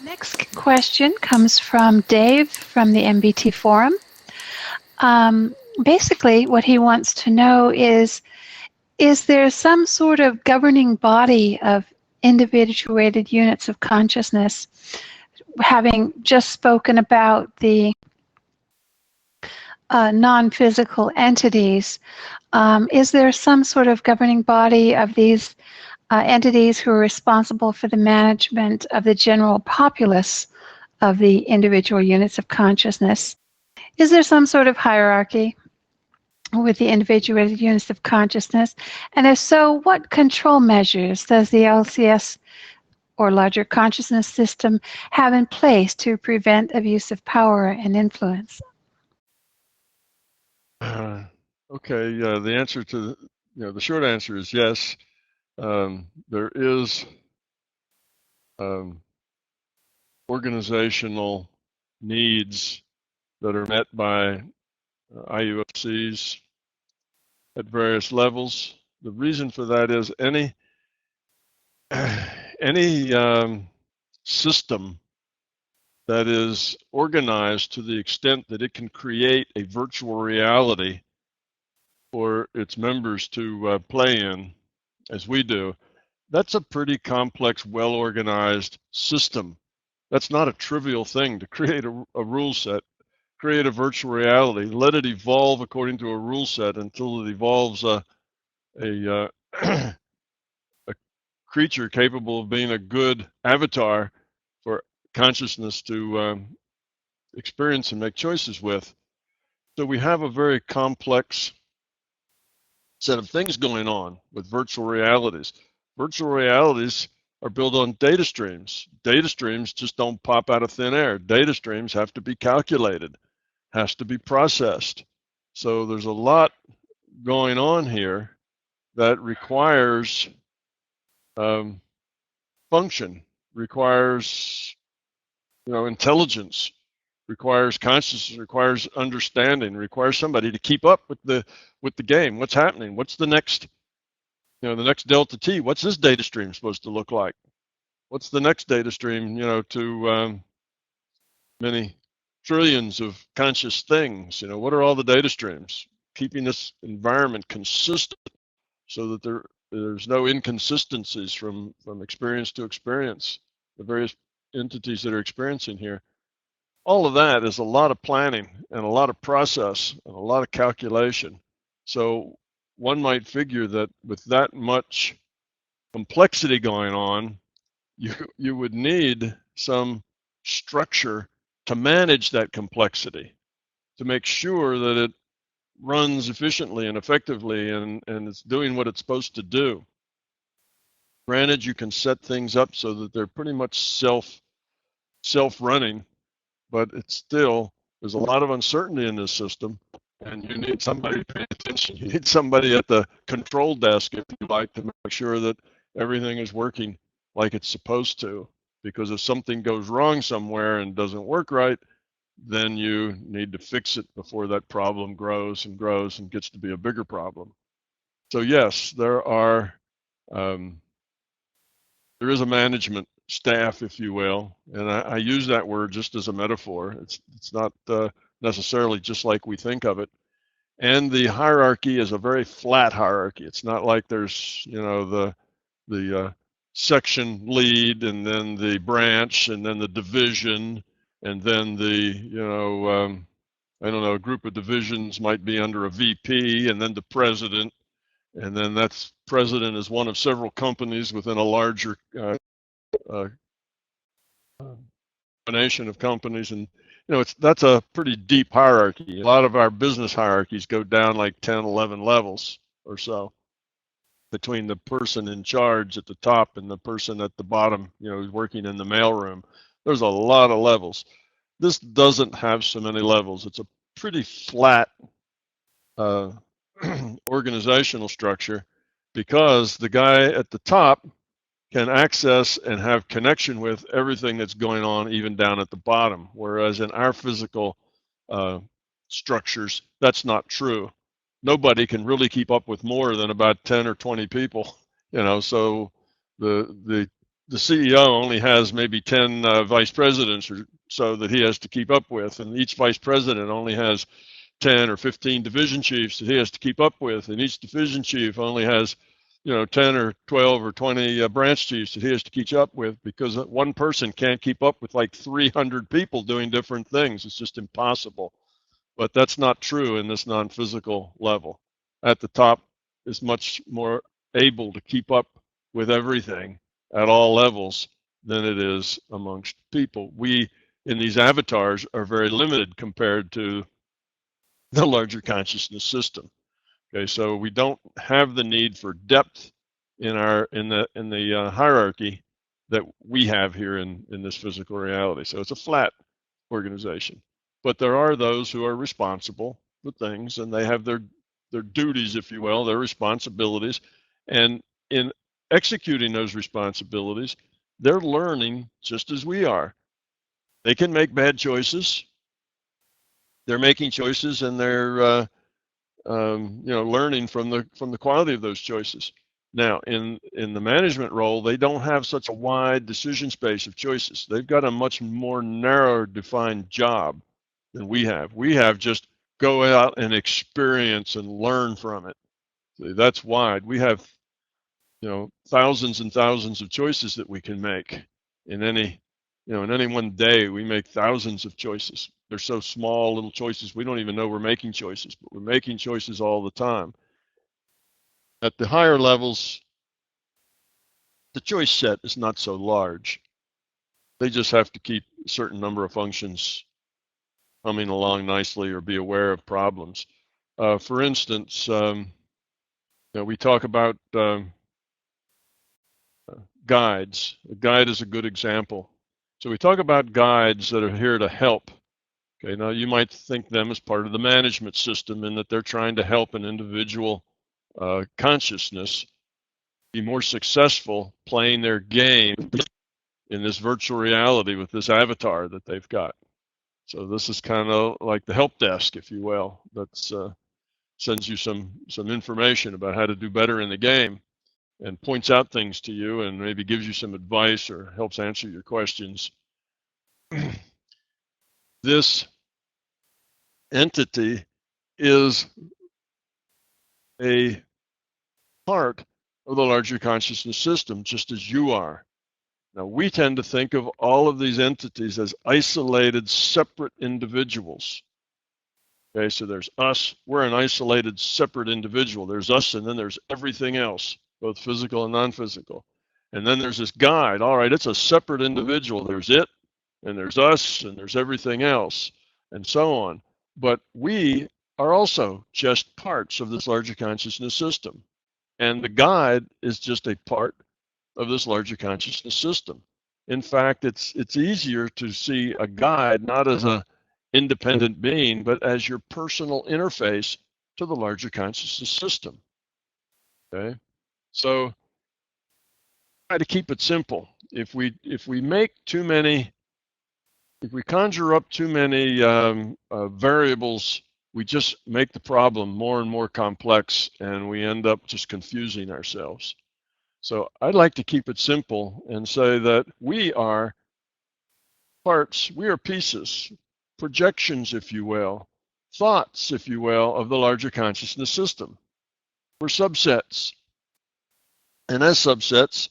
Next question comes from Dave from the MBT forum. Basically, what he wants to know is there some sort of governing body of individuated units of consciousness, having just spoken about the non-physical entities? Is there some sort of governing body of these entities who are responsible for the management of the general populace of the individual units of consciousness? Is there some sort of hierarchy with the individuated units of consciousness? And if so, what control measures does the LCS or larger consciousness system have in place to prevent abuse of power and influence? Okay, the answer to the short answer is yes. There is organizational needs that are met by IUFCs at various levels. The reason for that is any system that is organized to the extent that it can create a virtual reality for its members to play in, as we do, that's a pretty complex, well-organized system. That's not a trivial thing to create a rule set, create a virtual reality, let it evolve according to a rule set until it evolves a creature capable of being a good avatar for consciousness to experience and make choices with. So we have a very complex set of things going on with virtual realities. Virtual realities are built on data streams. Data streams just don't pop out of thin air. Data streams have to be calculated, has to be processed. So there's a lot going on here that requires function, requires intelligence, requires consciousness, requires understanding, requires somebody to keep up with the game. What's happening? What's the next the next delta T? What's this data stream supposed to look like? What's the next data stream to many trillions of conscious things? What are all the data streams? Keeping this environment consistent so that there's no inconsistencies from experience to experience, the various entities that are experiencing here. All of that is a lot of planning and a lot of process and a lot of calculation. So one might figure that with that much complexity going on, you would need some structure to manage that complexity, to make sure that it runs efficiently and effectively and it's doing what it's supposed to do. Granted, you can set things up so that they're pretty much self-running, but it's still, there's a lot of uncertainty in this system, and you need somebody to pay attention. You need somebody at the control desk, if you like, to make sure that everything is working like it's supposed to. Because if something goes wrong somewhere and doesn't work right, then you need to fix it before that problem grows and grows and gets to be a bigger problem. So yes, there is a management staff, if you will, and I use that word just as a metaphor. It's not necessarily just like we think of it. And the hierarchy is a very flat hierarchy. It's not like there's the section lead and then the branch and then the division and then the I don't know, a group of divisions might be under a VP and then the president, and then that's president is one of several companies within a larger combination of companies. And that's a pretty deep hierarchy. A lot of our business hierarchies go down like 10, 11 levels or so between the person in charge at the top and the person at the bottom, who's working in the mailroom. There's a lot of levels. This doesn't have so many levels. It's a pretty flat organizational structure, because the guy at the top can access and have connection with everything that's going on even down at the bottom, whereas in our physical structures, that's not true. Nobody can really keep up with more than about 10 or 20 people, so the the CEO only has maybe 10 vice presidents or so that he has to keep up with, and each vice president only has 10 or 15 division chiefs that he has to keep up with, and each division chief only has 10 or 12 or 20 branch chiefs that he has to keep up with, because one person can't keep up with like 300 people doing different things. It's just impossible. But that's not true in this non-physical level. At the top is much more able to keep up with everything at all levels than it is amongst people. We, in these avatars, are very limited compared to the larger consciousness system. Okay, so we don't have the need for depth in the hierarchy that we have here in this physical reality. So it's a flat organization. But there are those who are responsible for things, and they have their duties, if you will, their responsibilities. And in executing those responsibilities, they're learning just as we are. They can make bad choices. They're making choices, and they're learning from the quality of those choices. Now, in the management role, they don't have such a wide decision space of choices. They've got a much more narrow defined job than we have. We have just go out and experience and learn from it. So that's wide. We have thousands and thousands of choices that we can make in any one day. We make thousands of choices. They're so small little choices we don't even know we're making choices, but we're making choices all the time. At the higher levels, the choice set is not so large. They just have to keep a certain number of functions humming along nicely or be aware of problems. For instance, we talk about guides. A guide is a good example. So we talk about guides that are here to help. Okay, now you might think them as part of the management system in that they're trying to help an individual consciousness be more successful playing their game in this virtual reality with this avatar that they've got. So this is kind of like the help desk, if you will, that sends you some information about how to do better in the game and points out things to you and maybe gives you some advice or helps answer your questions. This entity is a part of the larger consciousness system, just as you are. Now, we tend to think of all of these entities as isolated, separate individuals. Okay, so there's us. We're an isolated, separate individual. There's us, and then there's everything else, both physical and non-physical. And then there's this guide. All right, it's a separate individual. There's it, and there's us, and there's everything else, and so on. But we are also just parts of this larger consciousness system. And the guide is just a part of this larger consciousness system. In fact, it's easier to see a guide not as an independent being, but as your personal interface to the larger consciousness system. Okay, so try to keep it simple. If we conjure up too many variables, we just make the problem more and more complex, and we end up just confusing ourselves. So I'd like to keep it simple and say that we are parts, we are pieces, projections, if you will, thoughts, if you will, of the larger consciousness system. We're subsets. And as subsets,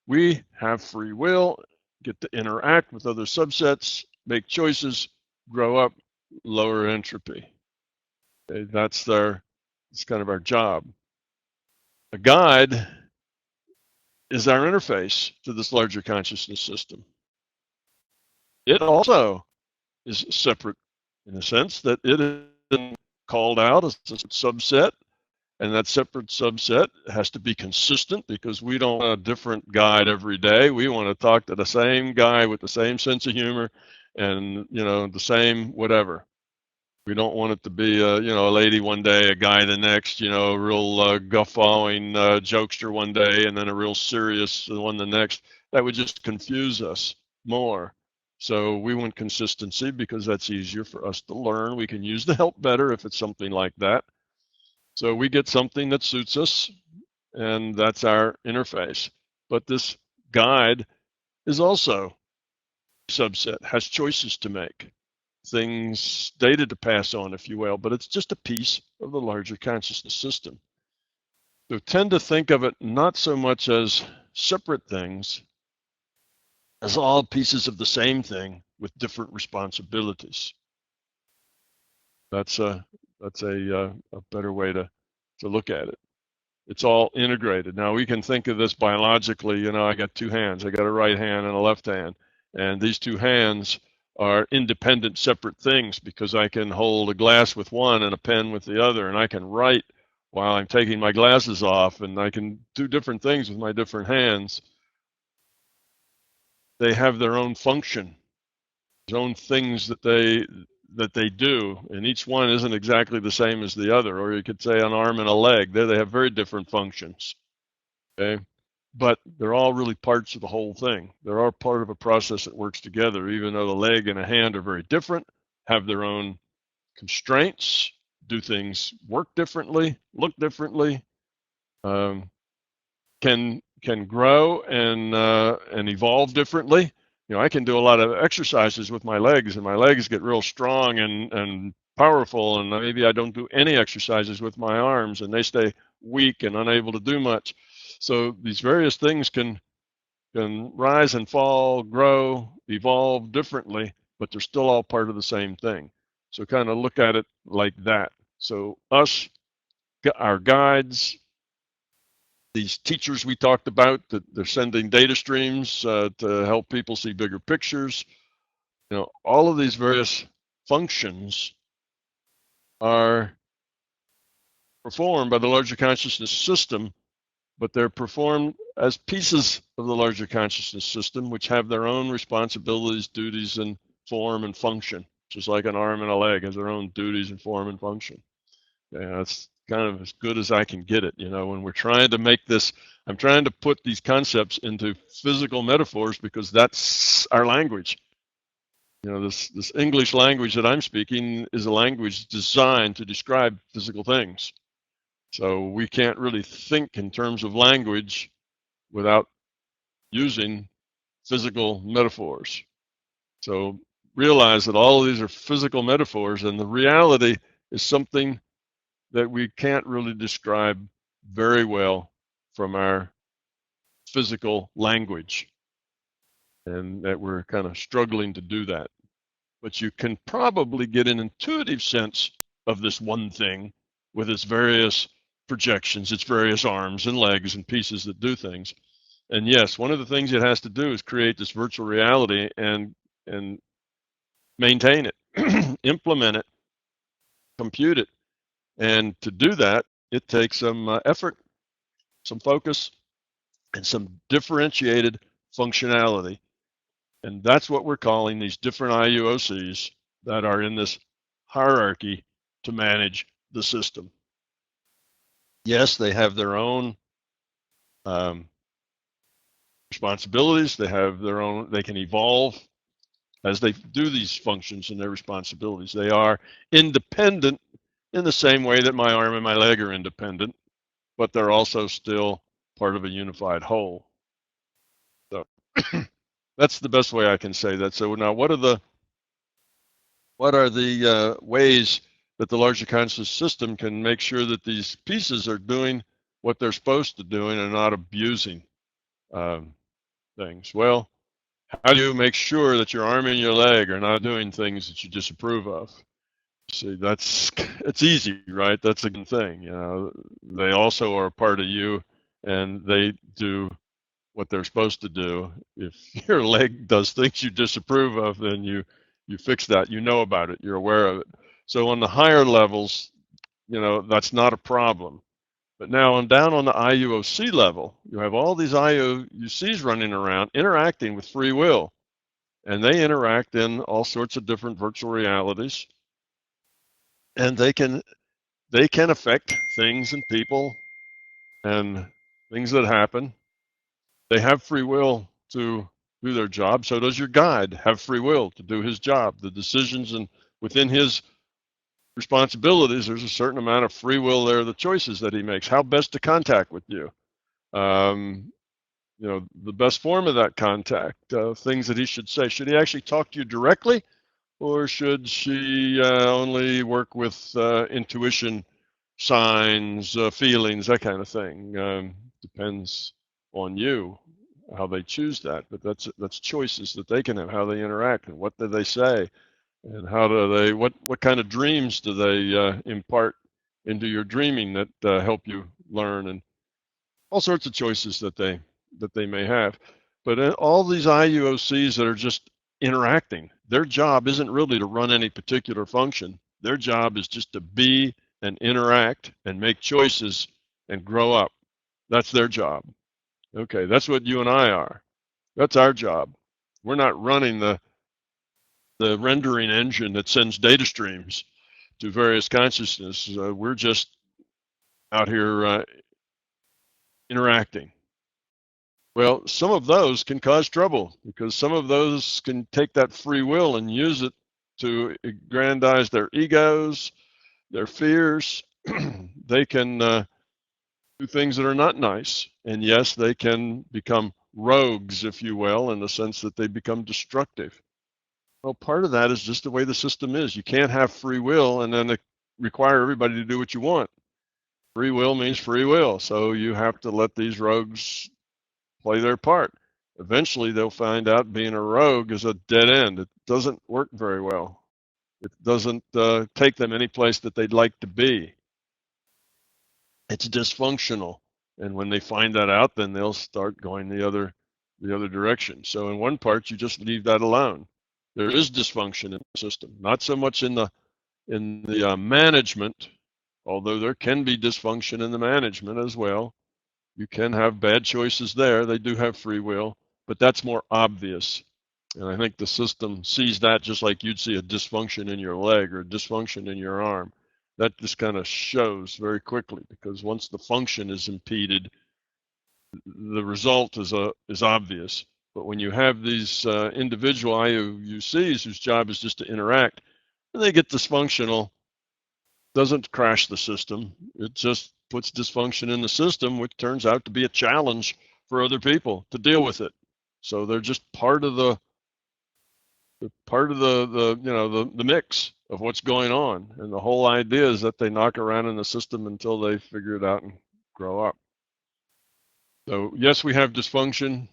we have free will, get to interact with other subsets, make choices, grow up, lower entropy. Okay, that's kind of our job. A guide is our interface to this larger consciousness system. It also is separate in the sense that it is called out as a subset, and that separate subset has to be consistent because we don't want a different guide every day. We want to talk to the same guy with the same sense of humor and the same whatever. We don't want it to be a lady one day, a guy the next, a real guffawing jokester one day, and then a real serious one the next. That would just confuse us more. So we want consistency because that's easier for us to learn. We can use the help better if it's something like that. So we get something that suits us, and that's our interface. But this guide is also a subset, has choices to make, things, data to pass on, if you will, but it's just a piece of the larger consciousness system. So tend to think of it not so much as separate things as all pieces of the same thing with different responsibilities. That's a better way to look at it. It's all integrated. Now we can think of this biologically. You know, I got two hands. I got a right hand and a left hand, and these two hands are independent, separate things because I can hold a glass with one and a pen with the other, and I can write while I'm taking my glasses off, and I can do different things with my different hands. They have their own function, their own things that they do, and each one isn't exactly the same as the other. Or you could say an arm and a leg. There they have very different functions. Okay, but they're all really parts of the whole thing. They're all part of a process that works together, even though the leg and a hand are very different, have their own constraints, do things work differently, look differently, can grow and evolve differently. You know, I can do a lot of exercises with my legs, and my legs get real strong and powerful, and maybe I don't do any exercises with my arms, and they stay weak and unable to do much. So these various things can rise and fall, grow, evolve differently, but they're still all part of the same thing. So kind of look at it like that. So us, our guides, these teachers we talked about, that they're sending data streams to help people see bigger pictures. You know, all of these various functions are performed by the larger consciousness system, but they're performed as pieces of the larger consciousness system, which have their own responsibilities, duties, and form and function. Just like an arm and a leg has their own duties and form and function. Yeah, that's kind of as good as I can get it. You know, when we're trying to make this, I'm trying to put these concepts into physical metaphors because that's our language. You know, this English language that I'm speaking is a language designed to describe physical things. So we can't really think in terms of language without using physical metaphors. So realize that all of these are physical metaphors, and the reality is something that we can't really describe very well from our physical language, and that we're kind of struggling to do that. But you can probably get an intuitive sense of this one thing with its various projections, its various arms and legs and pieces that do things. And yes, one of the things it has to do is create this virtual reality and maintain it, implement it, compute it. And to do that, it takes some effort, some focus, and some differentiated functionality. And that's what we're calling these different IUOCs that are in this hierarchy to manage the system. Yes, they have their own responsibilities. They have their own, they can evolve as they do these functions and their responsibilities. They are independent in the same way that my arm and my leg are independent, but they're also still part of a unified whole. So that's the best way I can say that. So now, what are the ways that the larger conscious system can make sure that these pieces are doing what they're supposed to do and are not abusing things? Well, how do you make sure that your arm and your leg are not doing things that you disapprove of? See, it's easy, right? That's a good thing. You know, they also are a part of you, and they do what they're supposed to do. If your leg does things you disapprove of, then you fix that. You know about it. You're aware of it. So on the higher levels, you know, that's not a problem. But now down on the IUOC level, you have all these IUOCs running around interacting with free will, and they interact in all sorts of different virtual realities. And they can affect things and people and things that happen. They have free will to do their job. So does your guide have free will to do his job. The decisions and within his responsibilities, there's a certain amount of free will there, the choices that he makes, how best to contact with you. the best form of that contact, things that he should say. Should he actually talk to you directly, or should she only work with intuition, signs, feelings, that kind of thing? Depends on you how they choose that, but that's choices that they can have, how they interact and what do they say, and how do they what kind of dreams do they impart into your dreaming that help you learn, and all sorts of choices that they may have. But all these IUOCs that are just interacting, their job isn't really to run any particular function. Their job is just to be and interact and make choices and grow up. That's their job. Okay, that's what you and I are. That's our job. We're not running the rendering engine that sends data streams to various consciousness. We're just out here interacting. Well, some of those can cause trouble because some of those can take that free will and use it to aggrandize their egos, their fears. They can do things that are not nice. And yes, they can become rogues, if you will, in the sense that they become destructive. Well, part of that is just the way the system is. You can't have free will and then require everybody to do what you want. Free will means free will. So you have to let these rogues play their part. Eventually, they'll find out being a rogue is a dead end. It doesn't work very well. It doesn't take them any place that they'd like to be. It's dysfunctional. And when they find that out, then they'll start going the other direction. So in one part, you just leave that alone. There is dysfunction in the system, not so much in the management, although there can be dysfunction in the management as well. You can have bad choices there. They do have free will, but that's more obvious. And I think the system sees that just like you'd see a dysfunction in your leg or a dysfunction in your arm. That just kind of shows very quickly, because once the function is impeded, the result is obvious. But when you have these individual IUCs whose job is just to interact, and they get dysfunctional, doesn't crash the system. It just puts dysfunction in the system, which turns out to be a challenge for other people to deal with it. So they're just part of the mix of what's going on. And the whole idea is that they knock around in the system until they figure it out and grow up. So yes, we have dysfunction,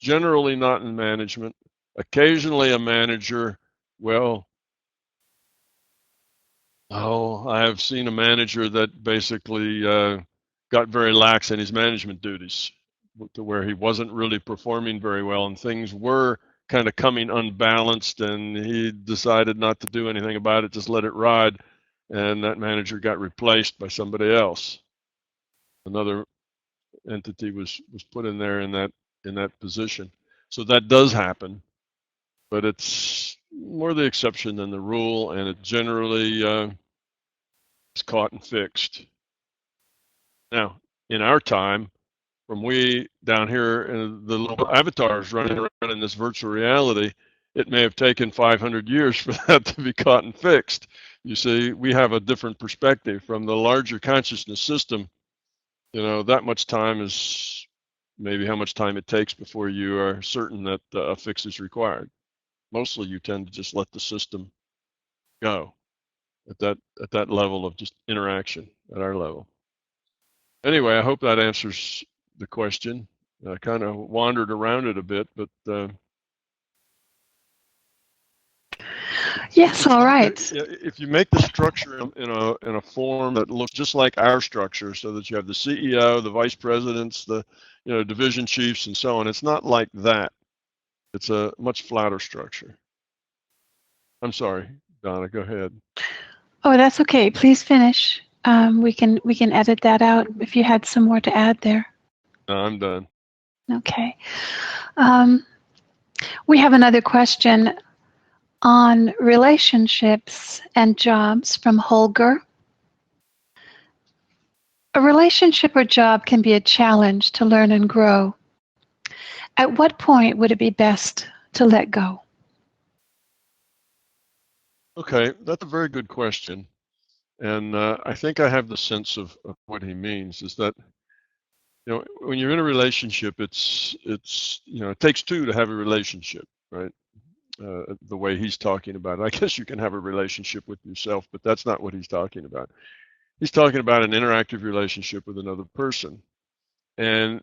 generally not in management. Occasionally a manager, I have seen a manager that basically got very lax in his management duties to where he wasn't really performing very well, and things were kind of coming unbalanced, and he decided not to do anything about it, just let it ride, and that manager got replaced by somebody else. Another entity was put in there in that position. So that does happen, but it's more the exception than the rule, and it generally is caught and fixed. Now, in our time, from we down here in the little avatars running around in this virtual reality, it may have taken 500 years for that to be caught and fixed. You see, we have a different perspective from the larger consciousness system. That much time is maybe how much time it takes before you are certain that a fix is required. Mostly you tend to just let the system go at that level of just interaction at our level. Anyway, I hope that answers the question. I kind of wandered around it a bit, but yes, all right. If you make the structure in a form that looks just like our structure, so that you have the CEO, the vice presidents, the division chiefs, and so on, it's not like that. It's a much flatter structure. I'm sorry, Donna, go ahead. Oh, that's okay. Please finish. We can edit that out if you had some more to add there. No, I'm done. Okay. We have another question on relationships and jobs from Holger. A relationship or job can be a challenge to learn and grow. At what point would it be best to let go? Okay, that's a very good question. And I think I have the sense of what he means is that when you're in a relationship, it's it takes two to have a relationship, right? The way he's talking about it. I guess you can have a relationship with yourself, but that's not what he's talking about. He's talking about an interactive relationship with another person. And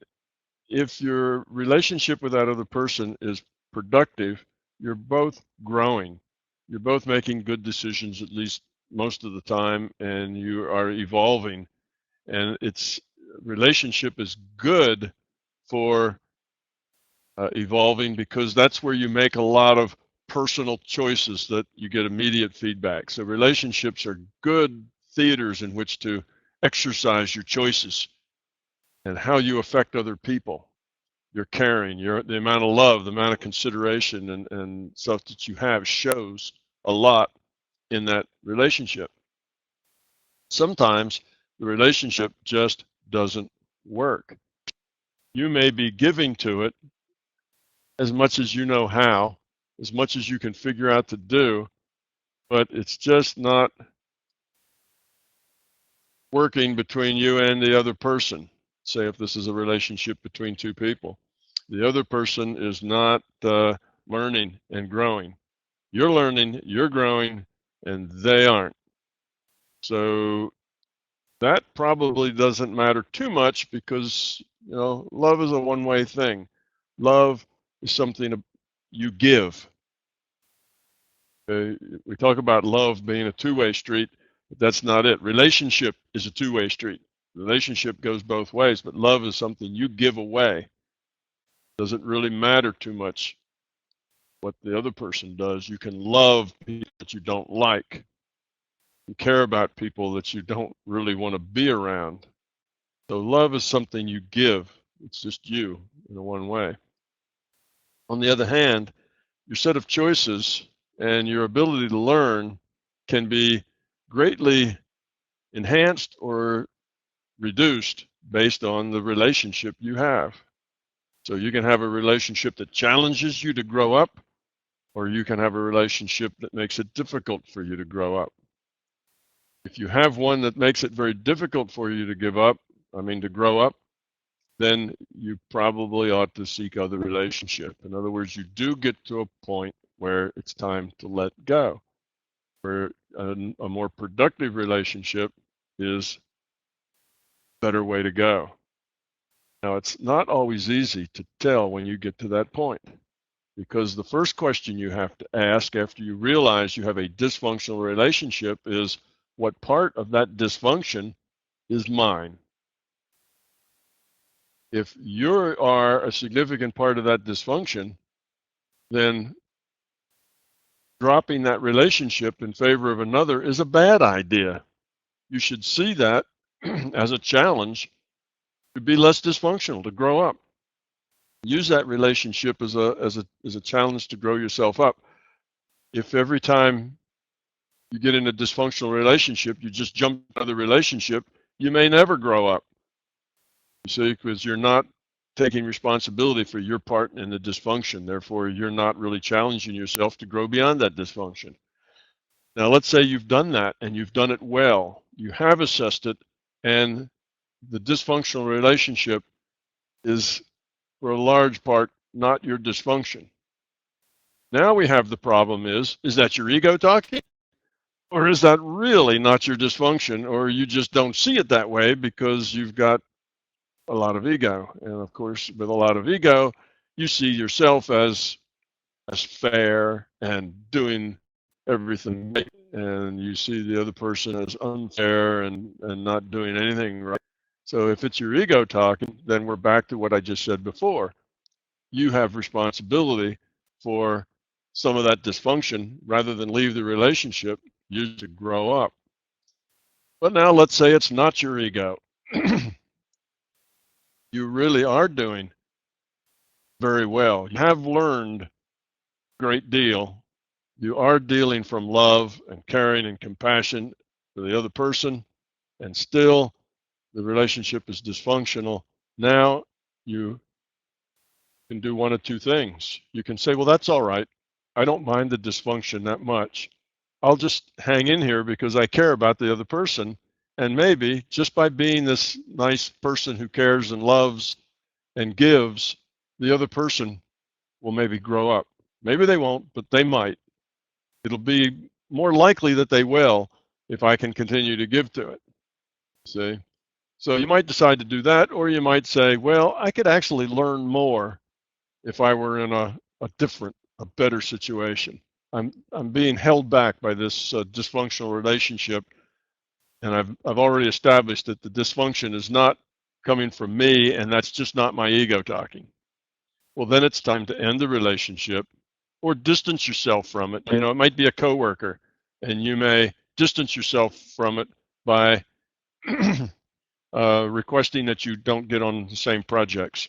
if your relationship with that other person is productive, you're both growing. You're both making good decisions, at least most of the time, and you are evolving. And relationship is good for evolving, because that's where you make a lot of personal choices that you get immediate feedback. So relationships are good theaters in which to exercise your choices and how you affect other people. Your caring, the amount of love, the amount of consideration and stuff that you have shows a lot in that relationship. Sometimes the relationship just doesn't work. You may be giving to it as much as you know how, as much as you can figure out to do, but it's just not working between you and the other person. Say if this is a relationship between two people, the other person is not learning and growing. You're learning, you're growing, and they aren't. So that probably doesn't matter too much, because love is a one-way thing. Love is something you give. We talk about love being a two-way street, but that's not it. Relationship is a two-way street. Relationship goes both ways, but love is something you give away. Doesn't really matter too much what the other person does. You can love people that you don't like. You care about people that you don't really want to be around. So love is something you give. It's just you in a one way. On the other hand, your set of choices and your ability to learn can be greatly enhanced or reduced based on the relationship you have. So you can have a relationship that challenges you to grow up, or you can have a relationship that makes it difficult for you to grow up. If you have one that makes it very difficult for you to to grow up, then you probably ought to seek other relationship. In other words, you do get to a point where it's time to let go, where a more productive relationship is a better way to go. Now, it's not always easy to tell when you get to that point, because the first question you have to ask after you realize you have a dysfunctional relationship is, what part of that dysfunction is mine? If you are a significant part of that dysfunction, then dropping that relationship in favor of another is a bad idea. You should see that as a challenge to be less dysfunctional, to grow up. Use that relationship as a challenge to grow yourself up. If every time you get in a dysfunctional relationship, you just jump out of the relationship, you may never grow up. You see, because you're not taking responsibility for your part in the dysfunction. Therefore, you're not really challenging yourself to grow beyond that dysfunction. Now, let's say you've done that and you've done it well. You have assessed it, and the dysfunctional relationship is, for a large part, not your dysfunction. Now we have the problem is that your ego talking? Or is that really not your dysfunction, or you just don't see it that way because you've got a lot of ego? And of course, with a lot of ego, you see yourself as fair and doing everything right, and you see the other person as unfair and not doing anything right. So if it's your ego talking, then we're back to what I just said before. You have responsibility for some of that dysfunction. Rather than leave the relationship, you should grow up. But now let's say it's not your ego. You really are doing very well. You have learned a great deal. You are dealing from love and caring and compassion for the other person, and still the relationship is dysfunctional. Now you can do one of two things. You can say, well, that's all right. I don't mind the dysfunction that much. I'll just hang in here because I care about the other person, And maybe just by being this nice person who cares and loves and gives, the other person will maybe grow up. Maybe they won't, but they might. It'll be more likely that they will if I can continue to give to it. See? So you might decide to do that, or you might say, well, I could actually learn more if I were in a different, a better situation. I'm being held back by this dysfunctional relationship, and I've already established that the dysfunction is not coming from me, and that's just not my ego talking. Well, then it's time to end the relationship or distance yourself from it. You know, it might be a coworker, and you may distance yourself from it by requesting that you don't get on the same projects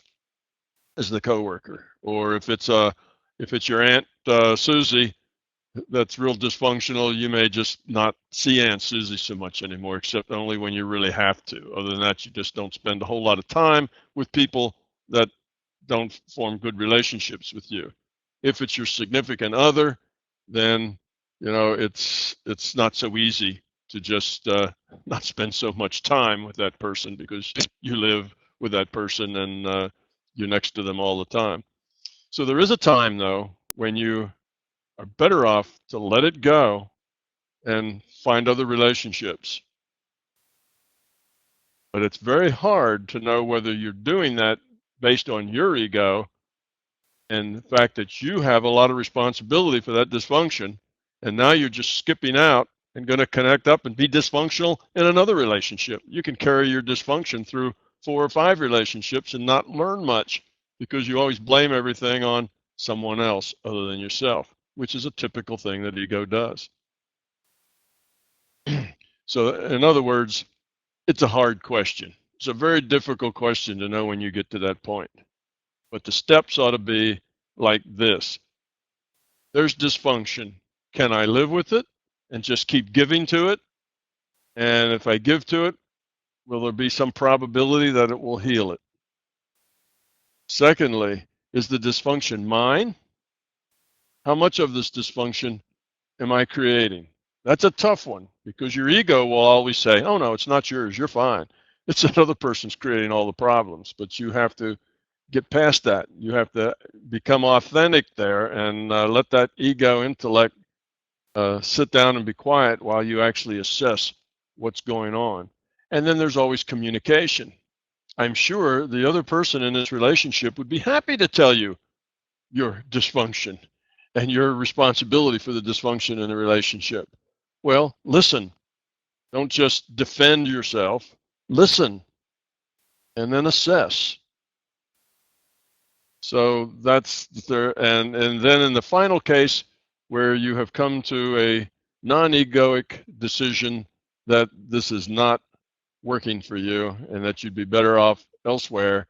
as the coworker. Or if it's your Aunt Susie that's real dysfunctional, you may just not see Aunt Susie so much anymore, except only when you really have to. Other than that, you just don't spend a whole lot of time with people that don't form good relationships with you. If it's your significant other, then you know it's not so easy to just not spend so much time with that person because you live with that person and you're next to them all the time. So there is a time though when you are better off to let it go and find other relationships. But it's very hard to know whether you're doing that based on your ego and the fact that you have a lot of responsibility for that dysfunction, and now you're just skipping out and going to connect up and be dysfunctional in another relationship. You can carry your dysfunction through 4 or 5 relationships and not learn much because you always blame everything on someone else other than yourself, which is a typical thing that ego does. So in other words, it's a hard question. It's a very difficult question to know when you get to that point. But the steps ought to be like this. There's dysfunction. Can I live with it and just keep giving to it? And if I give to it, will there be some probability that it will heal it? Secondly, is the dysfunction mine? How much of this dysfunction am I creating? That's a tough one because your ego will always say, oh no, it's not yours, you're fine. It's another person's creating all the problems, but you have to get past that. You have to become authentic there and let that ego intellect sit down and be quiet while you actually assess what's going on. And then there's always communication. I'm sure the other person in this relationship would be happy to tell you your dysfunction and your responsibility for the dysfunction in the relationship. Well, listen. Don't just defend yourself. Listen and then assess. So that's the and then in the final case where you have come to a non-egoic decision that this is not working for you and that you'd be better off elsewhere,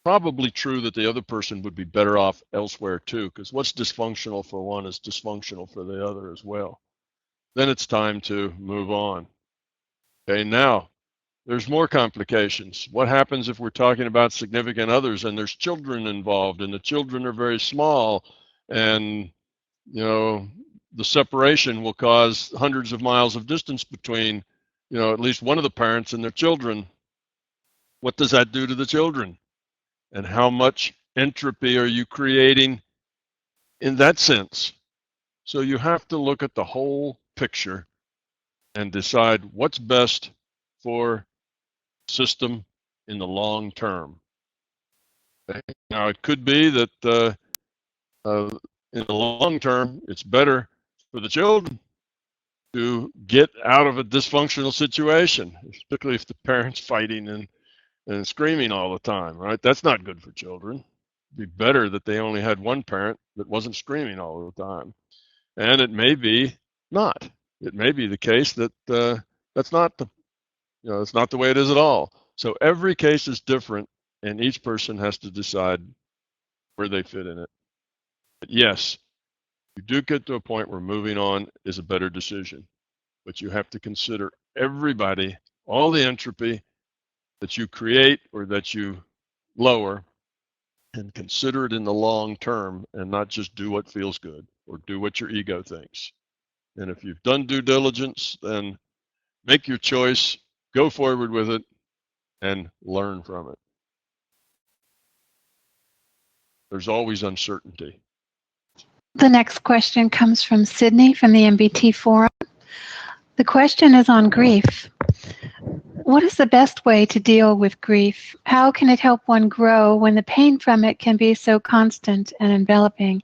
probably true that the other person would be better off elsewhere too, because what's dysfunctional for one is dysfunctional for the other as well. Then it's time to move on. Okay, now there's more complications. What happens if we're talking about significant others and there's children involved and the children are very small and, you know, the separation will cause hundreds of miles of distance between, you know, at least one of the parents and their children. What does that do to the children? And how much entropy are you creating in that sense? So you have to look at the whole picture and decide what's best for system in the long term. Okay? Now, it could be that in the long term, it's better for the children to get out of a dysfunctional situation, particularly if the parent's fighting and screaming all the time, right? That's not good for children. It'd be better that they only had one parent that wasn't screaming all the time. And it may be not. It may be the case that that's not the, you know, it's not the way it is at all. So every case is different, and each person has to decide where they fit in it. But yes, you do get to a point where moving on is a better decision, but you have to consider everybody, all the entropy that you create or that you lower, and consider it in the long term and not just do what feels good or do what your ego thinks. And if you've done due diligence, then make your choice, go forward with it, and learn from it. There's always uncertainty. The next question comes from Sydney from the MBT forum. The question is on grief. What is the best way to deal with grief? How can it help one grow when the pain from it can be so constant and enveloping?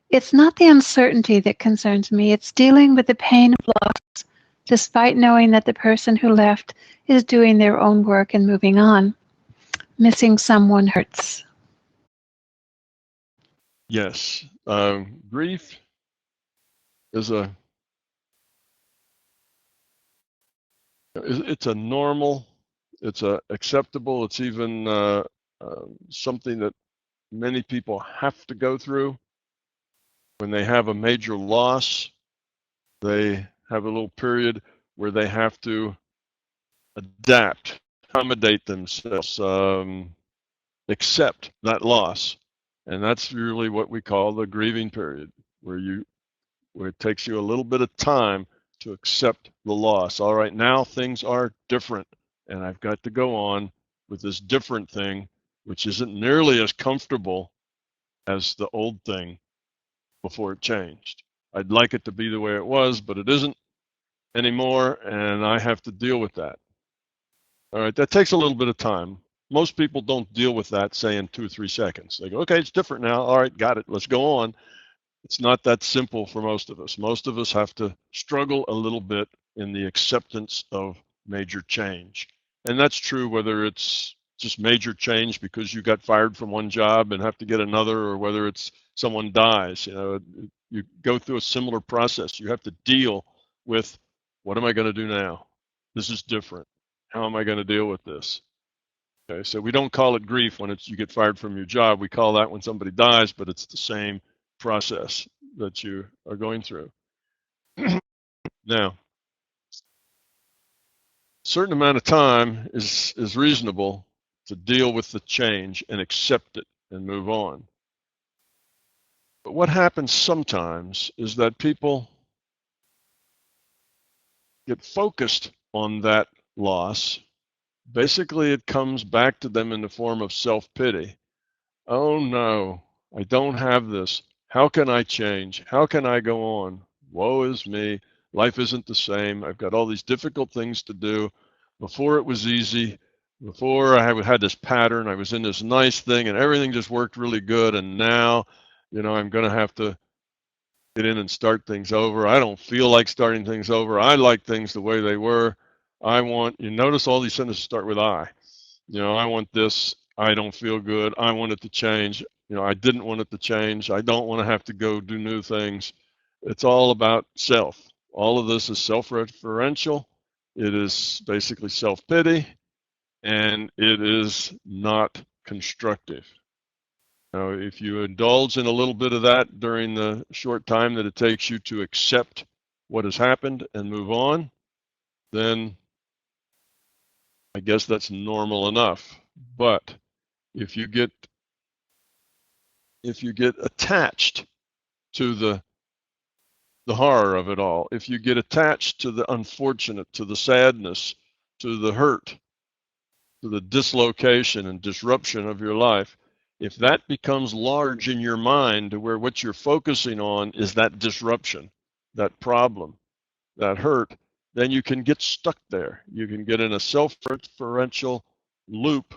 It's not the uncertainty that concerns me. It's dealing with the pain of loss, despite knowing that the person who left is doing their own work and moving on. Missing someone hurts. Yes, grief is it's a normal, it's a acceptable, it's even something that many people have to go through. When they have a major loss, they have a little period where they have to adapt, accommodate themselves, accept that loss. And that's really what we call the grieving period, where it takes you a little bit of time to accept the loss. All right, now things are different, and I've got to go on with this different thing, which isn't nearly as comfortable as the old thing before it changed. I'd like it to be the way it was, but it isn't anymore, and I have to deal with that. All right, that takes a little bit of time. Most people don't deal with that, say, in 2 or 3 seconds. They go, okay, it's different now. All right, got it. Let's go on. It's not that simple for most of us. Most of us have to struggle a little bit in the acceptance of major change. And that's true whether it's just major change because you got fired from one job and have to get another, or whether it's someone dies. You know, you go through a similar process. You have to deal with, what am I going to do now? This is different. How am I going to deal with this? Okay, so we don't call it grief when you get fired from your job. We call that when somebody dies, but it's the same process that you are going through. Now, a certain amount of time is reasonable to deal with the change and accept it and move on. But what happens sometimes is that people get focused on that loss. Basically, it comes back to them in the form of self-pity. Oh no, I don't have this. How can I change? How can I go on? Woe is me. Life isn't the same. I've got all these difficult things to do. Before it was easy. Before I had this pattern, I was in this nice thing and everything just worked really good. And now, you know, I'm going to have to get in and start things over. I don't feel like starting things over. I like things the way they were. You notice all these sentences start with I. You know, I want this. I don't feel good. I want it to change. You know, I didn't want it to change. I don't want to have to go do new things. It's all about self. All of this is self-referential. It is basically self-pity, and it is not constructive. Now, if you indulge in a little bit of that during the short time that it takes you to accept what has happened and move on, then I guess that's normal enough. But if you get attached to the horror of it all, if you get attached to the unfortunate, to the sadness, to the hurt, to the dislocation and disruption of your life, if that becomes large in your mind to where what you're focusing on is that disruption, that problem, that hurt, then you can get stuck there. You can get in a self-referential loop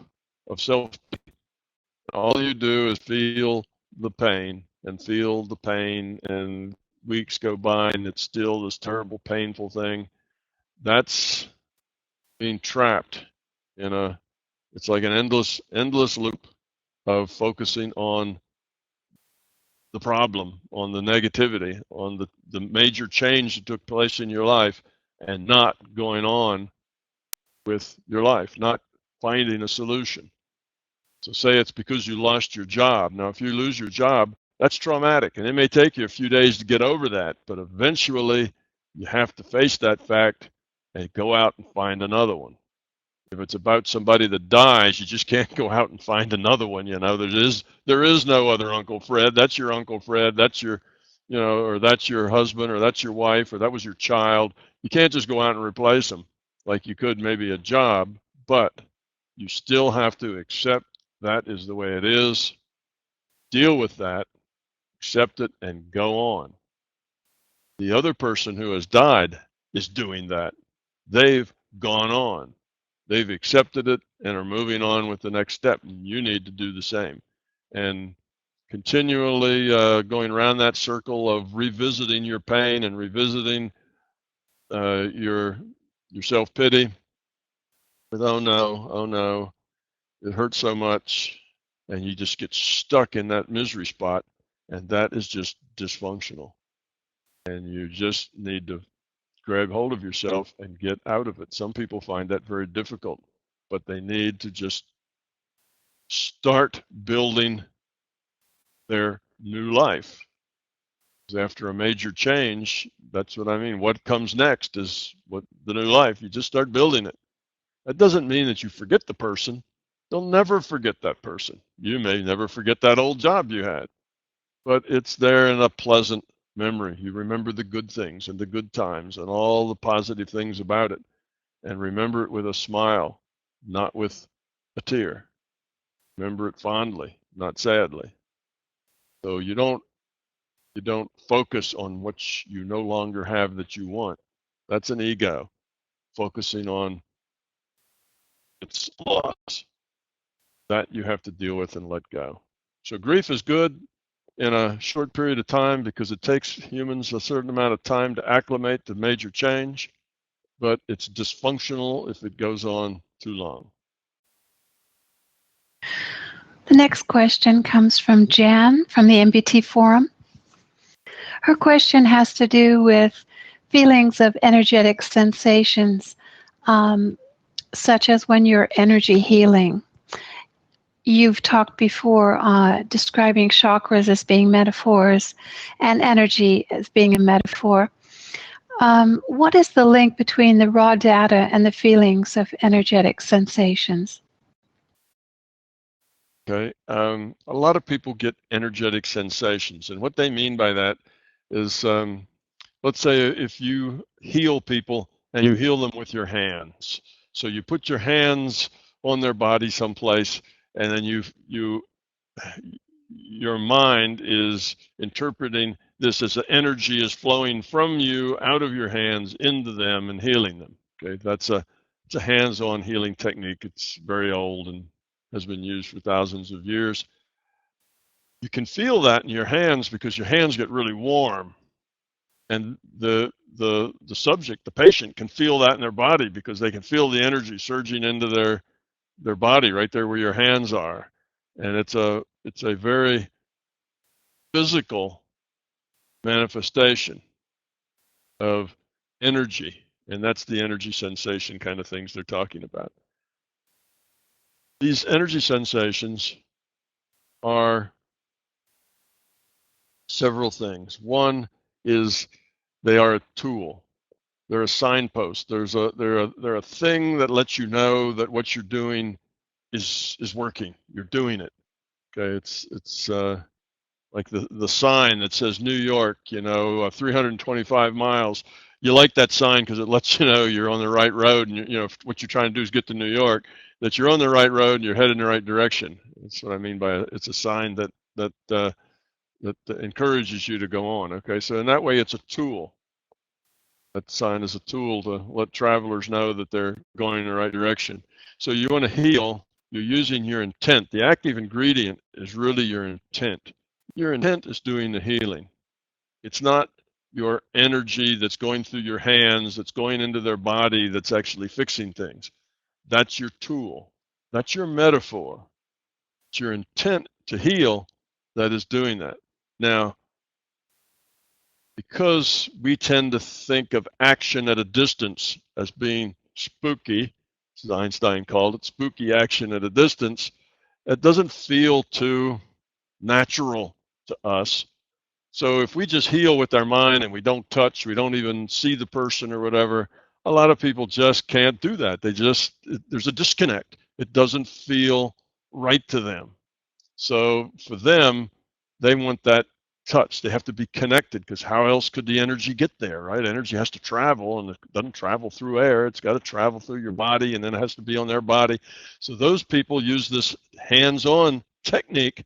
of self. All you do is feel the pain and feel the pain, and weeks go by and it's still this terrible, painful thing. That's being trapped in it's like an endless loop of focusing on the problem, on the negativity, on the major change that took place in your life, and not going on with your life, not finding a solution. So say it's because you lost your job. Now, if you lose your job, that's traumatic, and it may take you a few days to get over that, but eventually you have to face that fact and go out and find another one. If it's about somebody that dies, you just can't go out and find another one. You know, there is no other Uncle Fred. That's your Uncle Fred. That's your, you know, or that's your husband, or that's your wife, or that was your child. You can't just go out and replace them like you could maybe a job, but you still have to accept that is the way it is, deal with that, accept it, and go on. The other person who has died is doing that. They've gone on. They've accepted it and are moving on with the next step. And you need to do the same. And continually going around that circle of revisiting your pain and revisiting your self-pity with, oh no, it hurts so much, and you just get stuck in that misery spot, and that is just dysfunctional. And you just need to grab hold of yourself and get out of it. Some people find that very difficult, but they need to just start building their new life. After a major change, that's what I mean. What comes next is what the new life. You just start building it. That doesn't mean that you forget the person. You'll never forget that person. You may never forget that old job you had, but it's there in a pleasant memory. You remember the good things and the good times and all the positive things about it, and remember it with a smile, not with a tear. Remember it fondly, not sadly. So you don't focus on what you no longer have that you want. That's an ego, focusing on its loss. That you have to deal with and let go. So grief is good in a short period of time because it takes humans a certain amount of time to acclimate to major change, but it's dysfunctional if it goes on too long. The next question comes from Jan from the MBT forum. Her question has to do with feelings of energetic sensations, such as when you're energy healing. You've talked before describing chakras as being metaphors and energy as being a metaphor. What is the link between the raw data and the feelings of energetic sensations? Okay, a lot of people get energetic sensations, and what they mean by that is, let's say if you heal people and you heal them with your hands. So you put your hands on their body someplace, and then your mind is interpreting this as the energy is flowing from you out of your hands into them and healing them. Okay, it's a hands-on healing technique. It's very old and has been used for thousands of years. You can feel that in your hands because your hands get really warm, and the subject, the patient, can feel that in their body because they can feel the energy surging into their body right there where your hands are. And it's a very physical manifestation of energy, and that's the energy sensation kind of things they're talking about. These energy sensations are several things. One is they are a tool. They're a signpost. They're a thing that lets you know that what you're doing is working. You're doing it. Okay, it's like the sign that says New York, 325 miles. You like that sign because it lets you know you're on the right road, and what you're trying to do is get to New York. That you're on the right road and you're headed in the right direction. That's what I mean by it's a sign that encourages you to go on. Okay, so in that way, it's a tool. That sign is a tool to let travelers know that they're going in the right direction. So you want to heal, you're using your intent. The active ingredient is really your intent. Your intent is doing the healing. It's not your energy that's going through your hands, that's going into their body, that's actually fixing things. That's your tool. That's your metaphor. It's your intent to heal that is doing that. Now, because we tend to think of action at a distance as being spooky, as Einstein called it, spooky action at a distance, it doesn't feel too natural to us. So if we just heal with our mind and we don't touch, we don't even see the person or whatever, a lot of people just can't do that. There's a disconnect. It doesn't feel right to them. So for them, they want that touch. They have to be connected, because how else could the energy get there, right? Energy has to travel, and it doesn't travel through air. It's got to travel through your body, and then it has to be on their body. So those people use this hands-on technique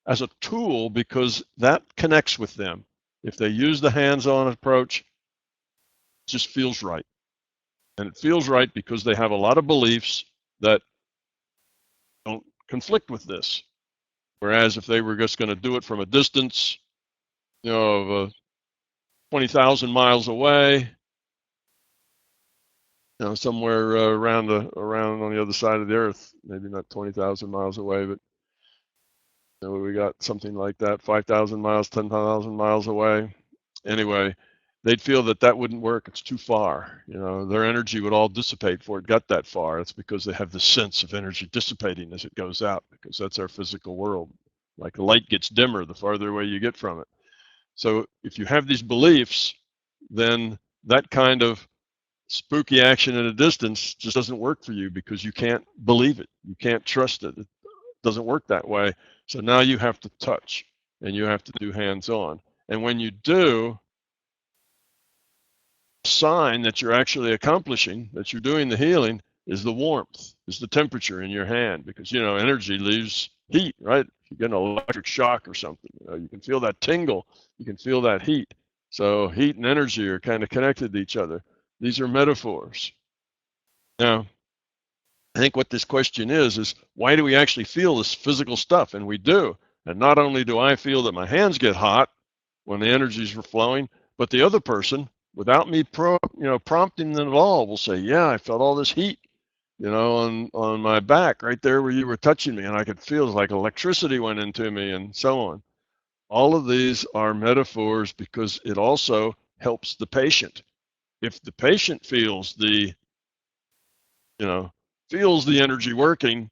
as a tool because that connects with them. If they use the hands-on approach, it just feels right. And it feels right because they have a lot of beliefs that don't conflict with this. Whereas if they were just going to do it from a distance, of 20,000 miles away, somewhere around on the other side of the earth, maybe not 20,000 miles away, but we got something like that, 5,000 miles, 10,000 miles away. Anyway, they'd feel that wouldn't work. It's too far. Their energy would all dissipate before it got that far. It's because they have the sense of energy dissipating as it goes out, because that's our physical world. Like the light gets dimmer the farther away you get from it. So if you have these beliefs, then that kind of spooky action at a distance just doesn't work for you, because you can't believe it. You can't trust it. It doesn't work that way. So now you have to touch, and you have to do hands-on. And when you do, a sign that you're actually accomplishing, that you're doing the healing, is the warmth, is the temperature in your hand, because energy leaves heat, right? If you get an electric shock or something, you can feel that tingle, you can feel that heat. So heat and energy are kind of connected to each other. These are metaphors. Now, I think what this question is why do we actually feel this physical stuff? And we do. And not only do I feel that my hands get hot when the energies are flowing, but the other person, without me prompting them at all, will say, yeah, I felt all this heat, on my back right there where you were touching me, and I could feel like electricity went into me, and so on. All of these are metaphors because it also helps the patient. If the patient feels the energy working,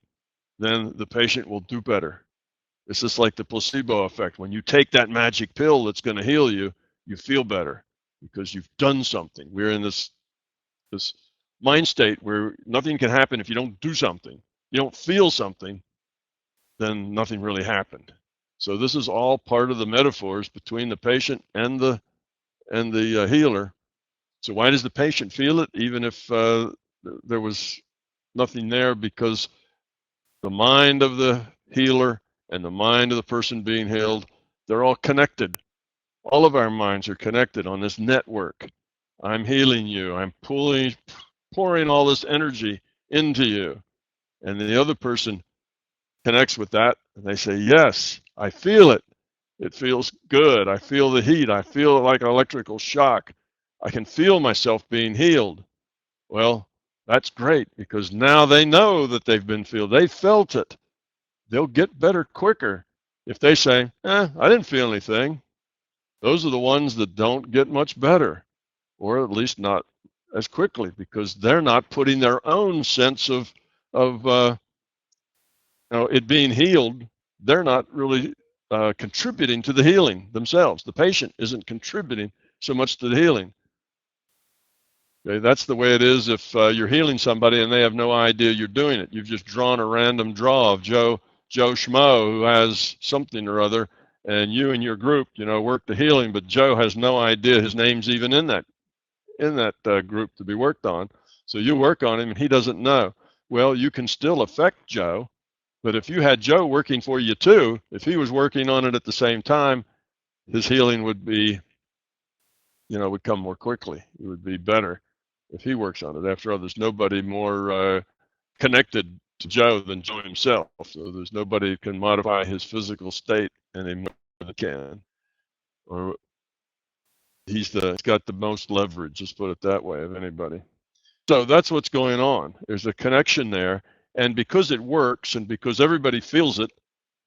then the patient will do better. It's just like the placebo effect. When you take that magic pill that's going to heal you, you feel better because you've done something. We're in this mind state where nothing can happen if you don't do something. You don't feel something, then nothing really happened. So this is all part of the metaphors between the patient and the healer. So why does the patient feel it, even if there was nothing there? Because the mind of the healer and the mind of the person being healed, they're all connected. All of our minds are connected on this network. I'm healing you. I'm pouring all this energy into you. And the other person connects with that, and they say, yes, I feel it. It feels good. I feel the heat. I feel like an electrical shock. I can feel myself being healed. Well, that's great, because now they know that they've been healed. They felt it. They'll get better quicker if they say, I didn't feel anything. Those are the ones that don't get much better, or at least not as quickly, because they're not putting their own sense of it being healed. They're not really contributing to the healing themselves. The patient isn't contributing so much to the healing. Okay, that's the way it is if you're healing somebody and they have no idea you're doing it. You've just drawn a random draw of Joe Schmo who has something or other, and you and your group, work the healing, but Joe has no idea his name's even in that group to be worked on. So you work on him and he doesn't know. Well, you can still affect Joe, but if you had Joe working for you too, if he was working on it at the same time, his healing would be, would come more quickly. It would be better if he works on it. After all, there's nobody more connected to Joe than Joe himself. So there's nobody who can modify his physical state any more than can. Or he's got the most leverage, just put it that way, of anybody. So that's what's going on. There's a connection there. And because it works and because everybody feels it,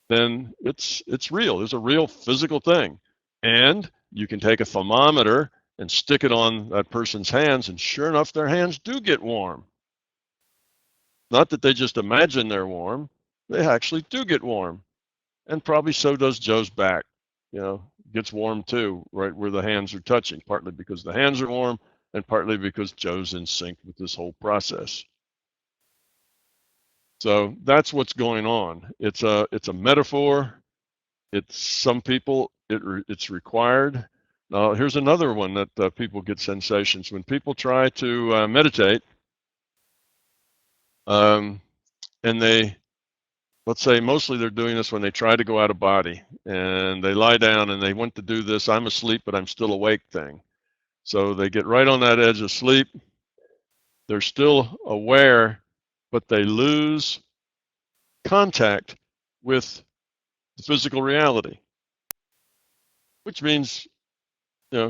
then it's real. It's a real physical thing. And you can take a thermometer and stick it on that person's hands, and sure enough, their hands do get warm. Not that they just imagine they're warm, they actually do get warm. And probably so does Joe's back. Gets warm too, right where the hands are touching, partly because the hands are warm and partly because Joe's in sync with this whole process. So that's what's going on. It's a metaphor. Some people It's required. Now, here's another one that people get sensations. When people try to meditate, and let's say mostly they're doing this when they try to go out of body, and they lie down and they want to do this, I'm asleep, but I'm still awake thing. So they get right on that edge of sleep. They're still aware, but they lose contact with the physical reality, which means,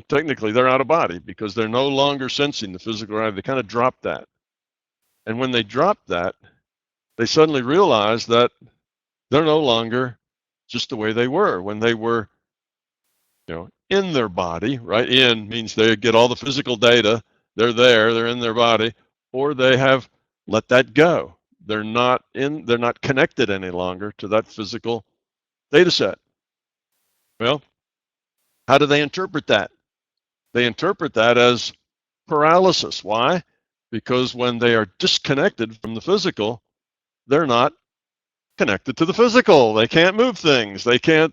technically they're out of body because they're no longer sensing the physical reality. They kind of drop that. And when they drop that, they suddenly realize that they're no longer just the way they were when they were, in their body, right? In means they get all the physical data. They're there, they're in their body, or they have let that go. They're not connected any longer to that physical data set. Well, how do they interpret that? They interpret that as paralysis. Why? Because when they are disconnected from the physical, they're not connected to the physical. They can't move things. They can't,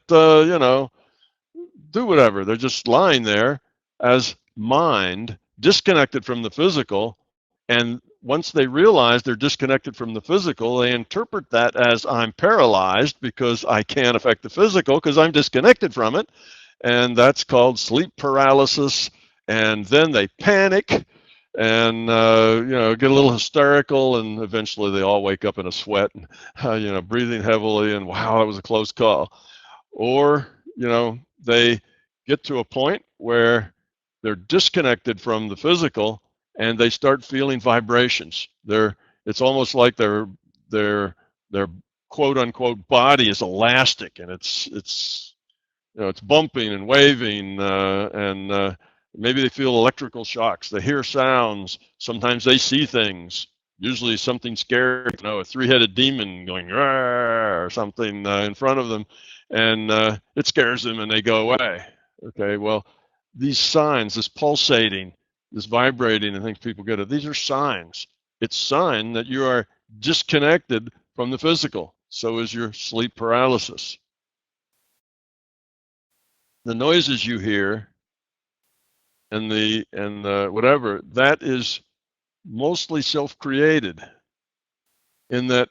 do whatever. They're just lying there as mind, disconnected from the physical. And once they realize they're disconnected from the physical, they interpret that as I'm paralyzed because I can't affect the physical because I'm disconnected from it. And that's called sleep paralysis. And then they panic and get a little hysterical, and eventually they all wake up in a sweat, and, breathing heavily, and wow, that was a close call. Or they get to a point where they're disconnected from the physical and they start feeling vibrations. It's almost like their quote unquote body is elastic, and it's bumping and waving, and maybe they feel electrical shocks. They hear sounds. Sometimes they see things. Usually something scary, a three-headed demon going or something in front of them, and it scares them and they go away. Okay, well, these signs, this pulsating, this vibrating, and things people get, these are signs. It's a sign that you are disconnected from the physical. So is your sleep paralysis. The noises you hear and the whatever, that is mostly self-created, in that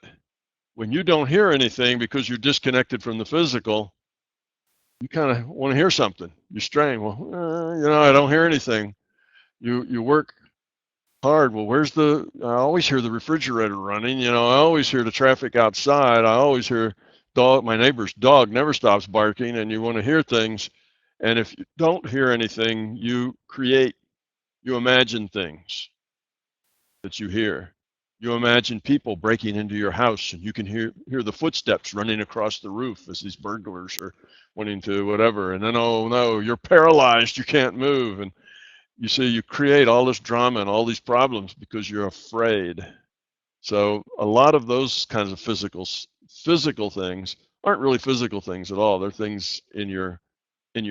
when you don't hear anything because you're disconnected from the physical, you kind of want to hear something. You strain. Well, I don't hear anything. You work hard. Well, I always hear the refrigerator running. I always hear the traffic outside. I always hear my neighbor's dog never stops barking, and you want to hear things. And if you don't hear anything, you imagine things that you hear. You imagine people breaking into your house, and you can hear the footsteps running across the roof as these burglars are wanting to whatever. And then, oh no, you're paralyzed, you can't move. And you see, you create all this drama and all these problems because you're afraid. So a lot of those kinds of physical things aren't really physical things at all. They're things in your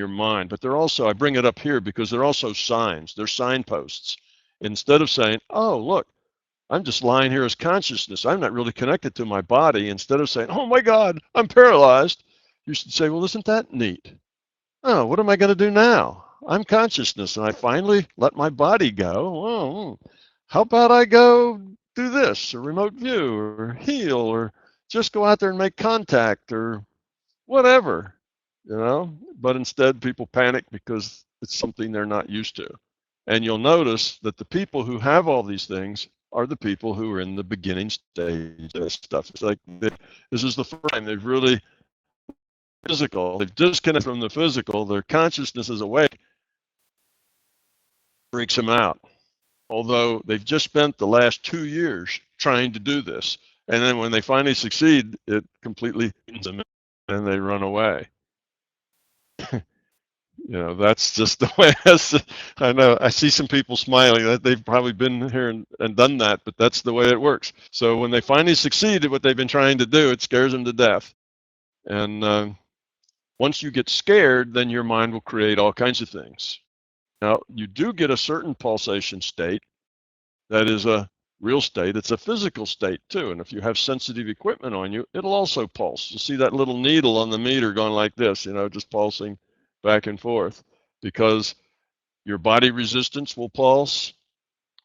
mind. But they're also, I bring it up here because they're also signs. They're signposts. Instead of saying, oh, look, I'm just lying here as consciousness, I'm not really connected to my body. Instead of saying, oh my God, I'm paralyzed, you should say, well, isn't that neat? Oh, what am I going to do now? I'm consciousness, and I finally let my body go. Well, how about I go do this, or remote view, or heal, or just go out there and make contact, or whatever, But instead, people panic because it's something they're not used to. And you'll notice that the people who have all these things are the people who are in the beginning stage of stuff. It's like this is the first time they've really physical. They've disconnected from the physical. Their consciousness is awake. Freaks them out. Although they've just spent the last 2 years trying to do this. And then when they finally succeed, it completely ends them and they run away. That's just the way I know. I see some people smiling that they've probably been here and done that, but that's the way it works. So when they finally succeed at what they've been trying to do, it scares them to death. And once you get scared, then your mind will create all kinds of things. Now, you do get a certain pulsation state that is a real state. It's a physical state too. And if you have sensitive equipment on you, it'll also pulse. You see that little needle on the meter going like this, just pulsing back and forth, because your body resistance will pulse,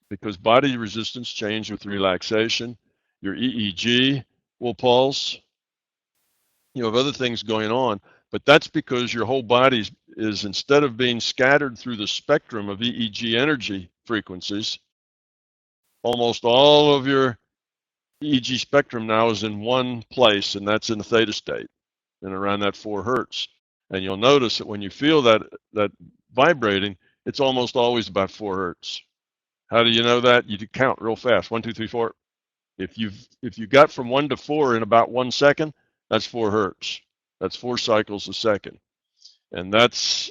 because body resistance changes with relaxation. Your EEG will pulse. You have other things going on, but that's because your whole body is, instead of being scattered through the spectrum of EEG energy frequencies, almost all of your EEG spectrum now is in one place, and that's in the theta state and around that 4 hertz. And you'll notice that when you feel that vibrating, it's almost always about 4 hertz. How do you know that? You count real fast. 1, 2, 3, 4. If you got from 1 to 4 in about 1 second, that's 4 hertz. That's 4 cycles a second. And that's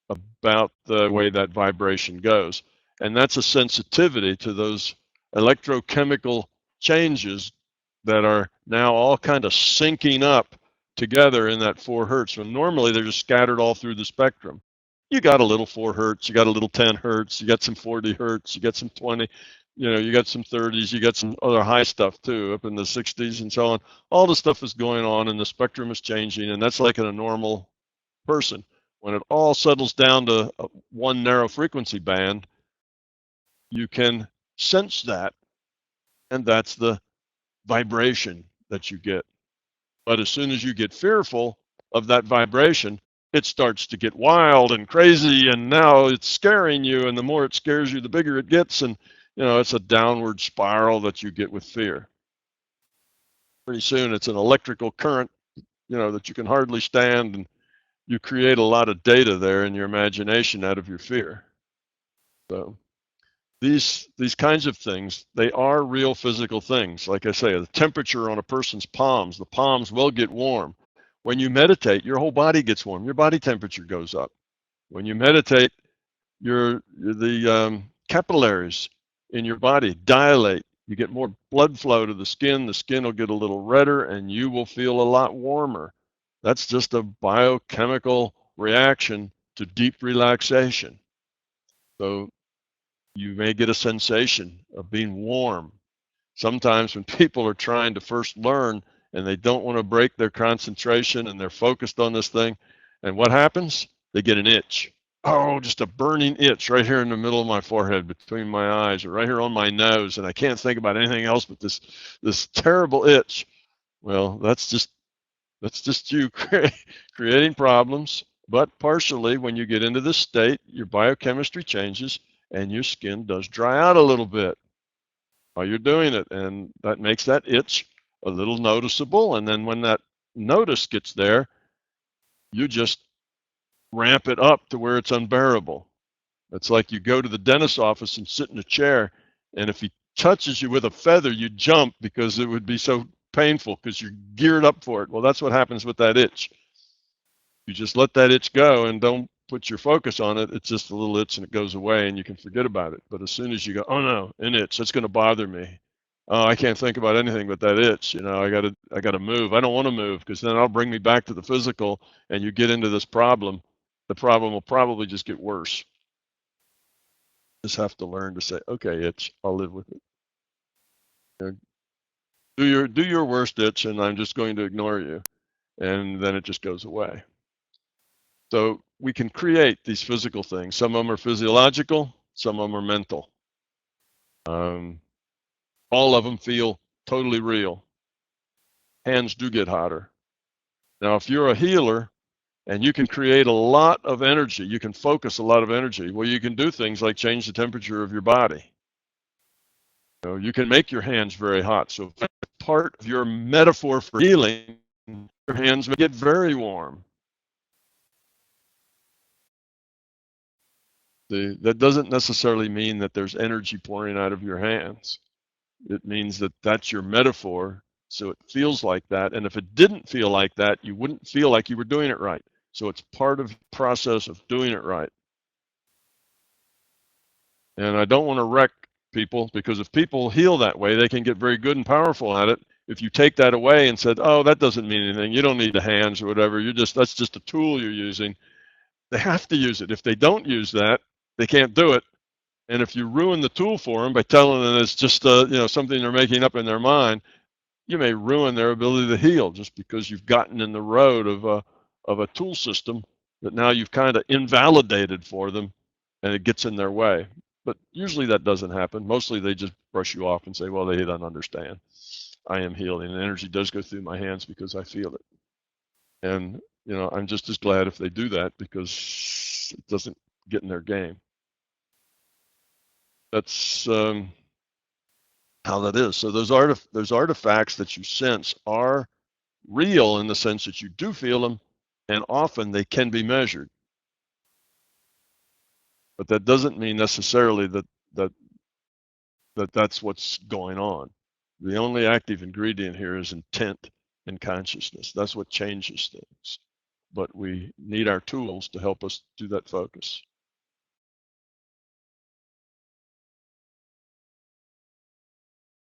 about the way that vibration goes. And that's a sensitivity to those electrochemical changes that are now all kind of syncing up together in that 4 hertz. When normally they're just scattered all through the spectrum. You got a little 4 hertz, you got a little 10 hertz, you got some 40 hertz, you got some 20, you got some 30s, you got some other high stuff too, up in the 60s and so on. All the stuff is going on and the spectrum is changing, and that's like in a normal person. When it all settles down to one narrow frequency band, you can sense that, and that's the vibration that you get. But as soon as you get fearful of that vibration, it starts to get wild and crazy, and now it's scaring you, and the more it scares you, the bigger it gets, and it's a downward spiral that you get with fear. Pretty soon it's an electrical current, that you can hardly stand, and you create a lot of data there in your imagination out of your fear. So these kinds of things, they are real physical things. Like I say, the temperature on a person's palms, the palms will get warm. When you meditate, your whole body gets warm. Your body temperature goes up. When you meditate, the capillaries in your body dilate. You get more blood flow to the skin. The skin will get a little redder, and you will feel a lot warmer. That's just a biochemical reaction to deep relaxation. So you may get a sensation of being warm. Sometimes when people are trying to first learn and they don't want to break their concentration and they're focused on this thing, and what happens? They get an itch. Oh, just a burning itch right here in the middle of my forehead, between my eyes, or right here on my nose, and I can't think about anything else but this terrible itch. Well, that's just you creating problems. But partially, when you get into this state, your biochemistry changes and your skin does dry out a little bit while you're doing it, and that makes that itch a little noticeable. And then when that notice gets there, you just ramp it up to where it's unbearable. It's like you go to the dentist's office and sit in a chair, and if he touches you with a feather, you jump because it would be so painful because you're geared up for it. Well, that's what happens with that itch. You just let that itch go and don't put your focus on it. It's just a little itch and it goes away and you can forget about it. But as soon as you go, oh no, an itch, that's going to bother me. Oh, I can't think about anything but that itch. I got to move. I don't want to move because then it'll bring me back to the physical, and you get into this problem. The problem will probably just get worse. Just have to learn to say, okay, itch, I'll live with it. Do your worst, itch, and I'm just going to ignore you, and then it just goes away. So we can create these physical things. Some of them are physiological, some of them are mental. All of them feel totally real. Hands do get hotter. Now, if you're a healer and you can create a lot of energy, you can focus a lot of energy, well, you can do things like change the temperature of your body. You can make your hands very hot. So if that's part of your metaphor for healing, your hands may get very warm. That doesn't necessarily mean that there's energy pouring out of your hands. It means that that's your metaphor, so it feels like that. And if it didn't feel like that, you wouldn't feel like you were doing it right. So it's part of the process of doing it right. And I don't want to wreck people, because if people heal that way, they can get very good and powerful at it. If you take that away and said, oh, that doesn't mean anything, you don't need the hands or whatever, that's just a tool you're using. They have to use it. If they don't use that, they can't do it. And if you ruin the tool for them by telling them it's just something they're making up in their mind, you may ruin their ability to heal just because you've gotten in the road of a tool system that now you've kind of invalidated for them, and it gets in their way. But usually that doesn't happen. Mostly they just brush you off and say, well, they don't understand. I am healing, and energy does go through my hands because I feel it. And, I'm just as glad if they do that, because it doesn't get in their game. That's how that is. So those artifacts that you sense are real in the sense that you do feel them, and often they can be measured. But that doesn't mean necessarily that's what's going on. The only active ingredient here is intent and consciousness. That's what changes things. But we need our tools to help us do that focus.